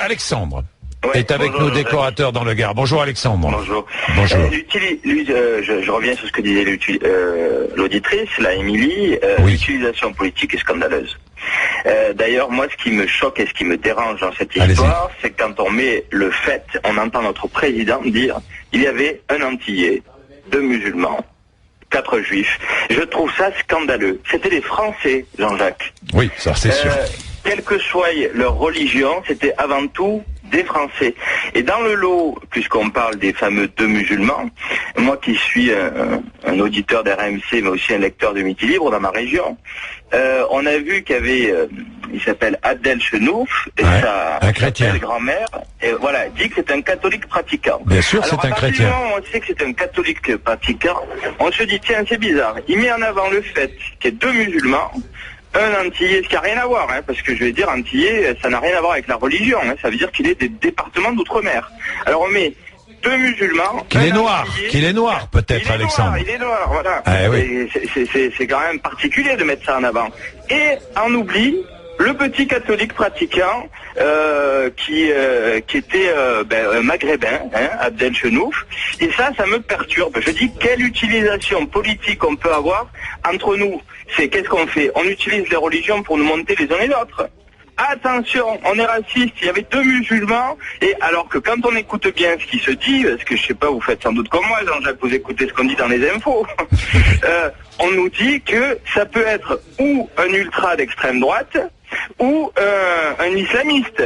Alexandre Ouais, est avec nous, décorateur dans le Gard. Bonjour Alexandre. Bonjour. Bonjour. Je reviens sur ce que disait l'auditrice, la Émilie. Oui. L'utilisation politique est scandaleuse. D'ailleurs, moi, ce qui me choque et ce qui me dérange dans cette histoire, c'est que quand on met le fait, on entend notre président dire il y avait un Antillais, 2 musulmans, 4 juifs. Je trouve ça scandaleux. C'était des Français, Jean-Jacques. Oui, ça c'est sûr. Quelle que soit leur religion, c'était avant tout des Français. Et dans le lot, puisqu'on parle des fameux 2 musulmans, moi qui suis un auditeur d'RMC, mais aussi un lecteur de Midi Libre dans ma région, on a vu qu'il y avait, il s'appelle Abdel Chenouf, et un chrétien. sa grand-mère, et voilà, dit que c'est un catholique pratiquant. Bien sûr, c'est un chrétien. On sait que c'est un catholique pratiquant, on se dit, tiens, c'est bizarre. Il met en avant le fait qu'il y ait 2 musulmans, un Antillais, ce qui n'a rien à voir, parce que je vais dire Antillais, ça n'a rien à voir avec la religion, ça veut dire qu'il est des départements d'outre-mer. Alors on met 2 musulmans... Qu'il est noir peut-être, Alexandre. Il est noir, voilà. Oui. C'est quand même particulier de mettre ça en avant. Et on oublie le petit catholique pratiquant qui était maghrébin, Abdel Chenouf, et ça me perturbe. Je dis, quelle utilisation politique on peut avoir entre nous? C'est qu'est-ce qu'on fait? On utilise les religions pour nous monter les uns et les autres. Attention, on est raciste, il y avait 2 musulmans, et alors que quand on écoute bien ce qui se dit, parce que je sais pas, vous faites sans doute comme moi, Jean-Jacques, vous écoutez ce qu'on dit dans les infos, on nous dit que ça peut être ou un ultra d'extrême droite, ou un islamiste.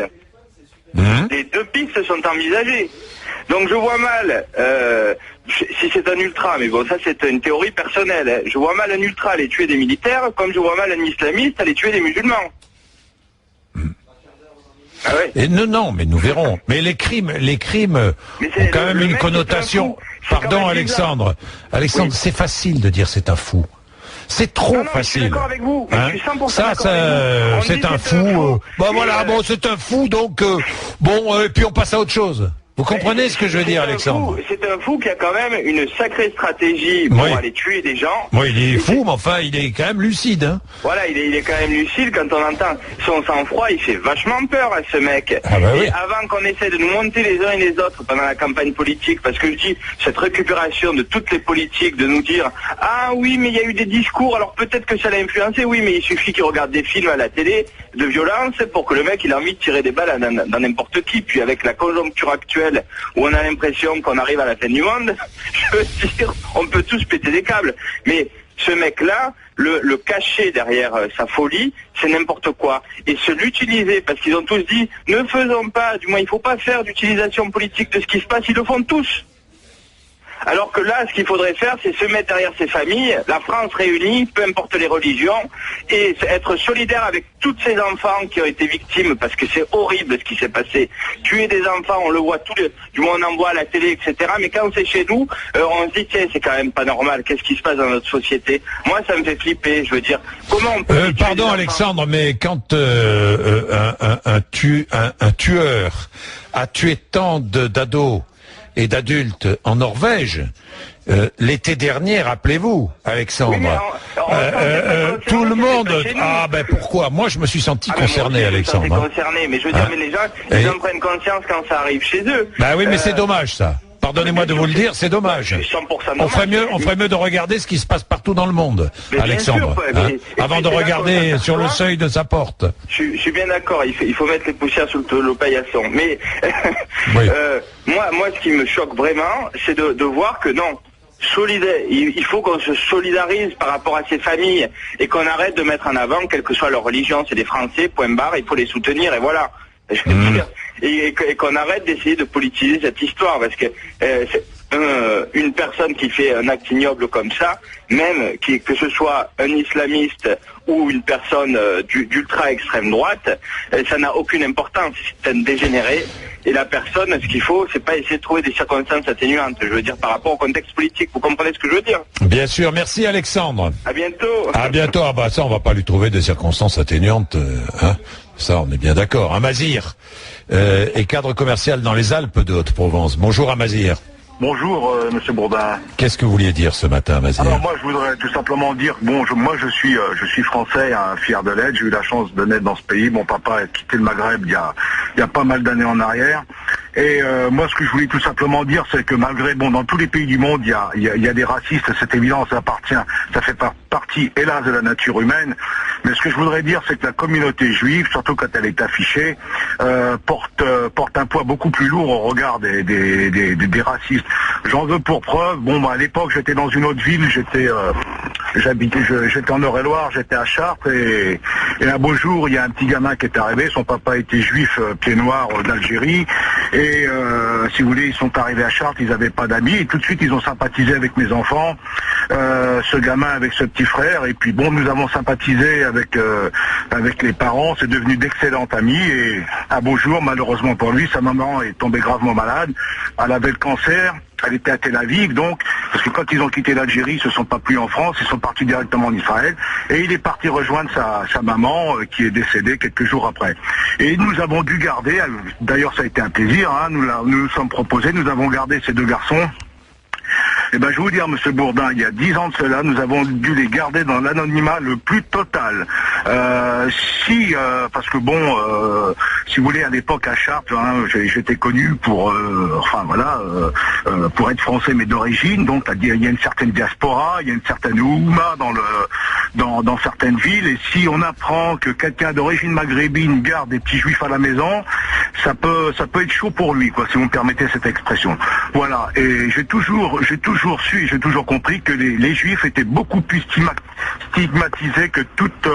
Les 2 pistes sont envisagées. Donc je vois mal, si c'est un ultra, mais bon ça c'est une théorie personnelle, je vois mal un ultra aller tuer des militaires, comme je vois mal un islamiste aller tuer des musulmans. Ah ouais. Et non, mais nous verrons. Mais les crimes ont quand même une connotation. Pardon, Alexandre. Alexandre, c'est facile de dire c'est un fou. C'est trop facile. Je suis d'accord avec vous. Je suis 100% d'accord avec vous. C'est un fou. C'est un fou, donc et puis on passe à autre chose. Vous comprenez ce que je veux dire, Alexandre? C'est un fou qui a quand même une sacrée stratégie pour aller tuer des gens. Oui, il est fou, mais enfin, il est quand même lucide. Voilà, il est quand même lucide. Quand on entend son sang-froid, il fait vachement peur à ce mec. Ah bah oui. Et avant qu'on essaie de nous monter les uns et les autres pendant la campagne politique, parce que je dis, cette récupération de toutes les politiques, de nous dire « Ah oui, mais il y a eu des discours, alors peut-être que ça l'a influencé. » Oui, mais il suffit qu'il regarde des films à la télé de violence pour que le mec, il a envie de tirer des balles dans n'importe qui. Puis avec la conjoncture actuelle, où on a l'impression qu'on arrive à la fin du monde, je veux dire, on peut tous péter des câbles. Mais ce mec-là, le cacher derrière sa folie, c'est n'importe quoi. Et se l'utiliser, parce qu'ils ont tous dit, ne faisons pas, du moins il ne faut pas faire d'utilisation politique de ce qui se passe, ils le font tous. Alors que là, ce qu'il faudrait faire, c'est se mettre derrière ces familles, la France réunie, peu importe les religions, et être solidaire avec tous ces enfants qui ont été victimes, parce que c'est horrible ce qui s'est passé. Tuer des enfants, on le voit du moins on en voit à la télé, etc. Mais quand c'est chez nous, on se dit, tiens, c'est quand même pas normal, qu'est-ce qui se passe dans notre société? Moi, ça me fait flipper, je veux dire, comment on peut... Pardon Alexandre, mais quand un tueur a tué tant d'ados et d'adultes en Norvège, l'été dernier, rappelez-vous, Alexandre. Oui, tout le monde... pourquoi? Moi, je me suis senti concerné, Alexandre. Concerné, mais je veux dire, mais les gens, ils en prennent conscience quand ça arrive chez eux. Bah oui, mais c'est dommage, ça. Pardonnez-moi de vous le dire, c'est dommage. On ferait mieux de regarder ce qui se passe partout dans le monde, Alexandre, avant de regarder sur le seuil de sa porte. Je suis bien d'accord, il faut mettre les poussières sous le paillasson. Mais moi, ce qui me choque vraiment, c'est de voir que non, il faut qu'on se solidarise par rapport à ces familles et qu'on arrête de mettre en avant, quelle que soit leur religion, c'est des Français, point barre, il faut les soutenir et voilà. Je veux dire, et qu'on arrête d'essayer de politiser cette histoire, parce que une personne qui fait un acte ignoble comme ça, même que ce soit un islamiste ou une personne d'ultra extrême droite, ça n'a aucune importance, c'est un dégénéré. Et la personne, ce qu'il faut, c'est pas essayer de trouver des circonstances atténuantes, je veux dire, par rapport au contexte politique. Vous comprenez ce que je veux dire? Bien sûr, merci Alexandre. À bientôt. À bientôt. Ah bah ça, on va pas lui trouver des circonstances atténuantes, Ça, on est bien d'accord. Amazir est cadre commercial dans les Alpes de Haute-Provence. Bonjour Amazir. Bonjour, Monsieur Bourdin. Qu'est-ce que vous vouliez dire ce matin, Mazir? Alors moi, je voudrais tout simplement dire, bon, moi je suis français, hein, fier de l'être. J'ai eu la chance de naître dans ce pays. Mon papa a quitté le Maghreb il y a pas mal d'années en arrière. Et moi, ce que je voulais tout simplement dire, c'est que malgré, bon, dans tous les pays du monde, il y a des racistes, c'est évident, ça fait partie, hélas, de la nature humaine. Mais ce que je voudrais dire, c'est que la communauté juive, surtout quand elle est affichée, porte un poids beaucoup plus lourd au regard des racistes. J'en veux pour preuve. Bon, à l'époque, j'étais dans une autre ville, j'étais en Eure-et-Loire, j'étais à Chartres, et un beau jour, il y a un petit gamin qui est arrivé. Son papa était juif, pied noir, d'Algérie. Et si vous voulez, ils sont arrivés à Chartres, ils n'avaient pas d'amis, et tout de suite ils ont sympathisé avec mes enfants, ce gamin avec ce petit frère, et puis bon, nous avons sympathisé avec les parents, c'est devenu d'excellents amis, et un beau jour, malheureusement pour lui, sa maman est tombée gravement malade, elle avait le cancer. Elle était à Tel Aviv, donc, parce que quand ils ont quitté l'Algérie, ils se sont pas plus en France, ils sont partis directement en Israël, et il est parti rejoindre sa maman, qui est décédée quelques jours après. Et nous avons dû garder, d'ailleurs ça a été un plaisir, hein, nous sommes proposés, nous avons gardé ces deux garçons. Eh ben, je vais vous dire, Monsieur Bourdin, il y a 10 ans de cela, nous avons dû les garder dans l'anonymat le plus total. Parce que bon, si vous voulez, à l'époque à Chartres, hein, j'étais connu pour, pour être français mais d'origine. Donc, il y a une certaine diaspora, il y a une certaine ouma dans certaines villes. Et si on apprend que quelqu'un d'origine maghrébine garde des petits juifs à la maison, ça peut être chaud pour lui, quoi, si vous me permettez cette expression. Voilà. Et j'ai toujours compris que les juifs étaient beaucoup plus stigmatisés que toutes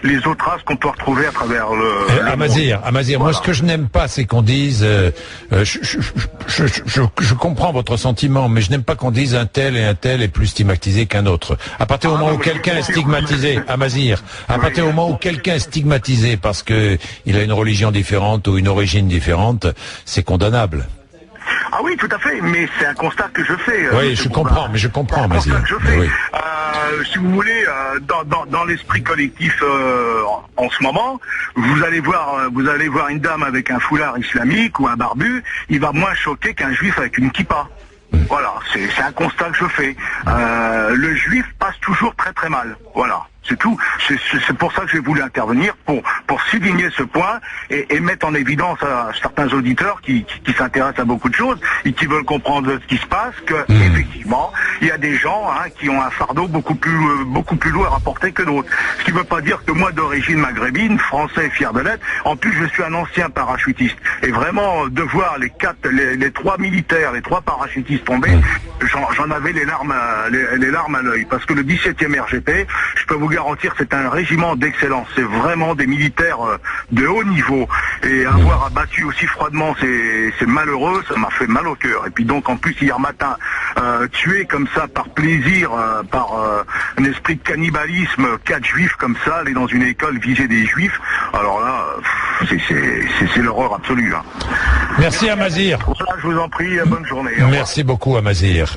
les autres races qu'on peut retrouver à travers le Amazir, voilà. Moi ce que je n'aime pas, c'est qu'on dise je comprends votre sentiment, mais je n'aime pas qu'on dise un tel est plus stigmatisé qu'un autre. À partir du moment où quelqu'un est stigmatisé, Amazir, à partir du moment où quelqu'un est stigmatisé parce que il a une religion différente ou une origine différente, c'est condamnable. Ah oui, tout à fait, mais c'est un constat que je fais. Oui, je comprends, Mazir. Oui. Si vous voulez, dans l'esprit collectif en ce moment, vous allez voir une dame avec un foulard islamique ou un barbu, il va moins choquer qu'un juif avec une kippa. Voilà, c'est un constat que je fais. Le juif passe toujours très très mal. Voilà. C'est tout. C'est pour ça que j'ai voulu intervenir, pour souligner ce point et mettre en évidence à certains auditeurs qui s'intéressent à beaucoup de choses et qui veulent comprendre ce qui se passe, que effectivement, il y a des gens qui ont un fardeau beaucoup plus lourd à porter que d'autres. Ce qui ne veut pas dire que moi, d'origine maghrébine, français, fier de l'être, en plus je suis un ancien parachutiste. Et vraiment, de voir les trois militaires, les trois parachutistes tomber, j'en avais les larmes à l'œil. Parce que le 17e RGP, je peux vous garantir, c'est un régiment d'excellence. C'est vraiment des militaires de haut niveau. Et avoir abattu aussi froidement, c'est malheureux, ça m'a fait mal au cœur. Et puis donc, en plus, hier matin, tué comme ça par plaisir, par un esprit de cannibalisme, 4 juifs comme ça, aller dans une école, viser des juifs, alors là, c'est l'horreur absolue. Hein. Merci Amazir. Voilà, je vous en prie, bonne journée. Merci beaucoup Amazir.